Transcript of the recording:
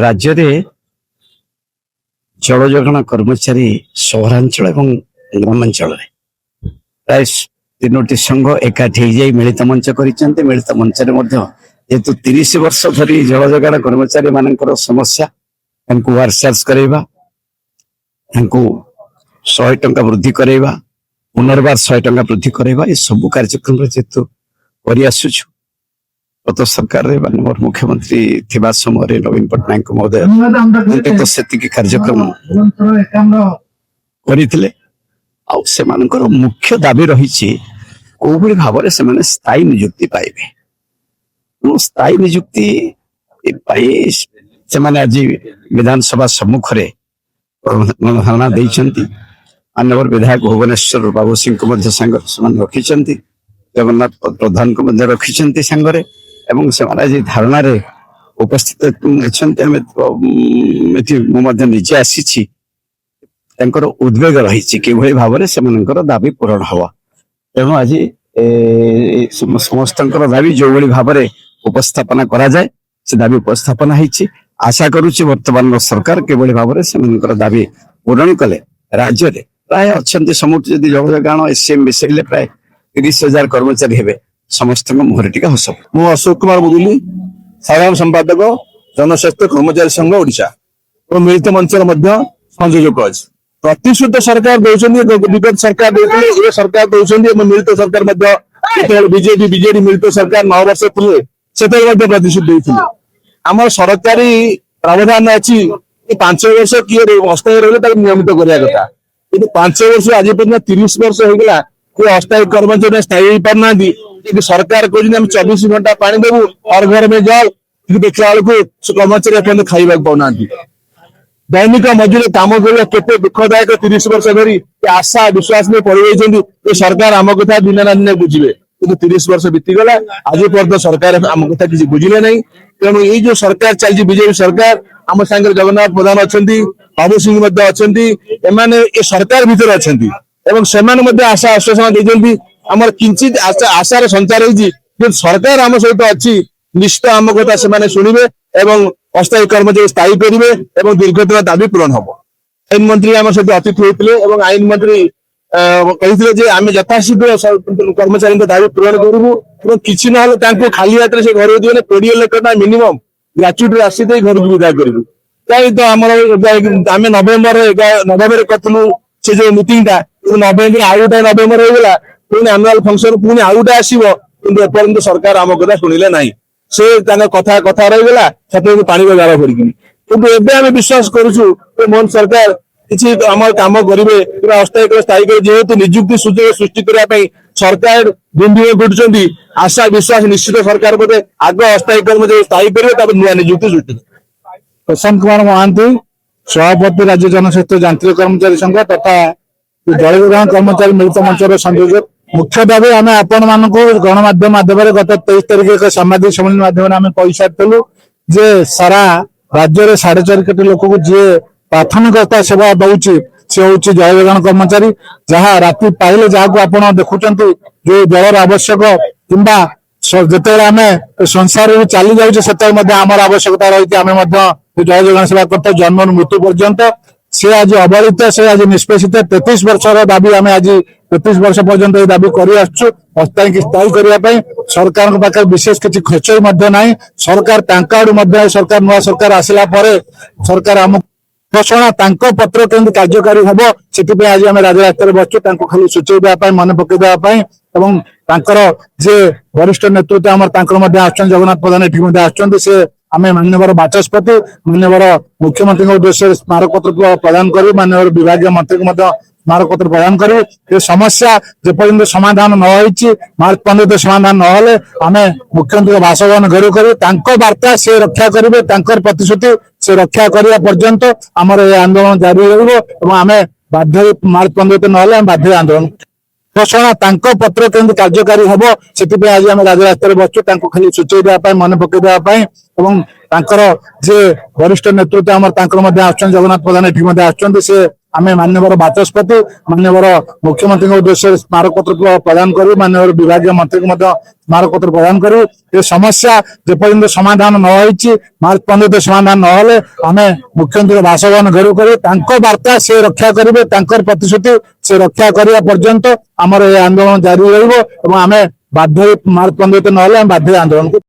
राज्य रे जल जोगाण कर्मचारी सहरांचल एवं ग्रामांचल प्राय तीनोटी संघ एकाठी मिलित मंच कर मिलित मंच जेहेतु 30 वर्ष धरी जल जोगाण कर्मचारी मान समस्या वार्सार्स करवा 100 टंका वृद्धि करवा पुनर्बार 100 टंका वृद्धि करवा ये सब कार्यक्रम जेहेतु कर गत सरकार माननीय मुख्यमंत्री थिबा समय नवीन पट्टनायक महोदय तो से कार्यक्रम करते मुख्य दाबी रही कोई भाव से स्थायी निजुक्ति पाइबे स्थायी निजुक्ति से आज विधानसभा सम्मुख धारणा देती माननीय विधायक भुवनेश्वर बाबू सिंह रखी जगन्नाथ प्रधान को रखी सांगरे एवं से आज धारणा उपस्थित निजे आसी उद्वेग रही कि भाव से दाबी पूरण हम तेणु आज समस्त दाबी जो भाव में उपस्थापना करा जाए से दाबी उपस्थापना होती आशा करुच्ची वर्तमान सरकार किभली भाव से दाबी पूरण कले राज्य में प्राय अच्छा समुद्र जदि जल जोगाण एसएम मिसेले प्राय 30,000 कर्मचारी हेबे समस्त मुहर टीका हस मु अशोक कुमार मुदुली साधारण संपादक जनस्वास्थ्य कर्मचारी संघ ओडिशा और मिलित मंचर संयोजक अच्छे प्रतिश्रुत सरकार विगत सरकार ये सरकार मिलित सरकार बीजेडी मिलित सरकार 9 वर्ष पूर्व से प्रतिश्रुत आम सरकारी प्रावधान अच्छी 5 वर्ष किए अस्थायी रही नियमित करने कथा कि 5 वर्ष आज पर्यटन 30 वर्ष होगा कोई अस्थायी कर्मचारी स्थायी हो पारना सरकार कहते 24 घंटा पानी देवु हर घर में जल देखला बेलू कर्मचारी अपन खाइबा पाऊना दैनिक मजूरी काम करने केते दुखदायक 30 वर्ष धरी आशा विश्वास में पड़ सरकार आम कथा दिन ना दिन बुझे कि 30 वर्ष बीतीगला आज पर्यटन सरकार आम कथा किसी बुझिले नहीं तेणु ये जो सरकार चलती बीजेपी सरकार आम सांगे जगन्नाथ प्रधान अच्छा बाबू सिंह एमाने ये सरकार भीतर अच्छा से आशा आश्वासन देते आम किंचित आशार संचार हो सरकार आम सहित अच्छी निश्चित आम कथा से शुणे एवं अस्थायी कर्मचारी स्थायी करेंगे और दीर्घदिन दाबी पूरण हम आईन मंत्री आम सहित अतिथि होते आईन मंत्री कही आम यथाशीघ्र कर्मचारी दाबी पूरण करूँ किसी ना खाली हाथ से घर दिए 20 लाख ना मिनिमम ग्राच्युटी राशि दे घर को विदा करूँ कहीं तो आम नवेम्बर करूँ से जो मीटिंग नवेम्बर आउ गोटे नवेम्बर होगा पुणी आनुआल फंक्शन पुणी आउ गोटे आसो कि एपर्यंत सरकार आम कथा शुणिले ना से कथा कथा रहीगला छात्र पानी गाड़ पड़ी कि आम विश्वास करुचु मोहन सरकार किसी आम कम करेंगे अस्थायी स्थायी कर जेहेतु निजुक्ति सुजोग सृष्टि करने सरकार दिन घुटुंट आशा विश्वास निश्चित सरकार बोधे आग अस्थायी कर्मचारी स्थायी करेंगे नुआ निजुक्ति सृष्टि प्रशांत कुमार महांती सभापति राज्य जनस्वास्थ्य यांत्रिक कर्मचारी संघ तथा जल जोगाण कर्मचारी मिलित मंचर संयोजक मुख्य दाबी आम आपण मान गणमाध्यम माध्यम गत 23 तारिख एक साम्बादिक सम्मेलन माध्यम कही सारी जे सारा राज्य में 4.5 कोटी लोक को जी प्राथमिकता सेवा दौची से हूँ जल जोगाण कर्मचारी जहाँ राति पाइले जहाँ आप देखुं जो जलर आवश्यक किंबा जिते आम संसार चली जाऊे आमर आवश्यकता रही आम जल जोगाण सेवा करते जन्म मृत्यु पर्यंत से आज अवहेलित से आज निष्पेषित 33 वर्षर दाबी आम आज 33 वर्ष पर्यंत दाबी कर अस्थायी स्थायी करने सरकार पाखे विशेष किसी खर्च ना सरकार आड़ू सरकार नुआ सरकार आसला सरकार आम घोषणा पत्र केमती कार्यकारी हम से आज आम राजरास्तार बसु खाली सूचेवाई मन पकईदेवाई जे वरिष्ठ नेतृत्व आम जगन्नाथ प्रधान ये से आम माननीय बाचस्पति माननीय मुख्यमंत्री उद्देश्य स्मारक पत्र प्रदान कर माननीय विभाग मंत्री को स्मारक पत्र प्रदान कर ये समस्या जेपर्यंत समाधान न हो मार्च 15 समाधान न आम मुख्यमंत्री बासभवन घेर कर वार्ता से रक्षा करेंगे प्रतिश्रुति से रक्षा करने पर्यंत आमर ये आंदोलन जारी रहा बाध्य मार्च 15 ना बाध्य आंदोलन घोषणा पत्र केमती कार्यकारी हम से आज आम राजरास्तार बसु खाली सूचेवाई मन पकईदेवाई जे वरिष्ठ नेतृत्व आम जगन्नाथ प्रधान ये से ଆମେ ମାନ୍ୟବର ବାଚସ୍ପତି ମାନ୍ୟବର ମୁଖ୍ୟମନ୍ତ୍ରୀଙ୍କ ଉଦ୍ଦେଶ୍ୟରେ ସ୍ମାରକପତ୍ର ପ୍ରଦାନ କରିବୁ, ମାନ୍ୟବର ବିଭାଗୀୟ ମନ୍ତ୍ରୀଙ୍କୁ ମଧ୍ୟ ସ୍ମାରକପତ୍ର ପ୍ରଦାନ କରିବୁ। ଏ ସମସ୍ୟା ଯେପର୍ଯ୍ୟନ୍ତ ସମାଧାନ ନ ହେଇଛି, ମାର୍ଚ୍ଚ 15 ସମାଧାନ ନହେଲେ ଆମେ ମୁଖ୍ୟମନ୍ତ୍ରୀଙ୍କ ବାସଭବନ ଘେରାଉ କରିବୁ। ତାଙ୍କ ବାର୍ତ୍ତା ସେ ରକ୍ଷା କରିବେ, ତାଙ୍କର ପ୍ରତିଶ୍ରୁତି ସେ ରକ୍ଷା କରିବା ପର୍ଯ୍ୟନ୍ତ ଆମର ଏ ଆନ୍ଦୋଳନ ଜାରି ରହିବ ଏବଂ ଆମେ ବାଧ୍ୟ ମାର୍ଚ୍ଚ 15 ନହେଲେ ଆମେ ବାଧ୍ୟ ଆନ୍ଦୋଳନକୁ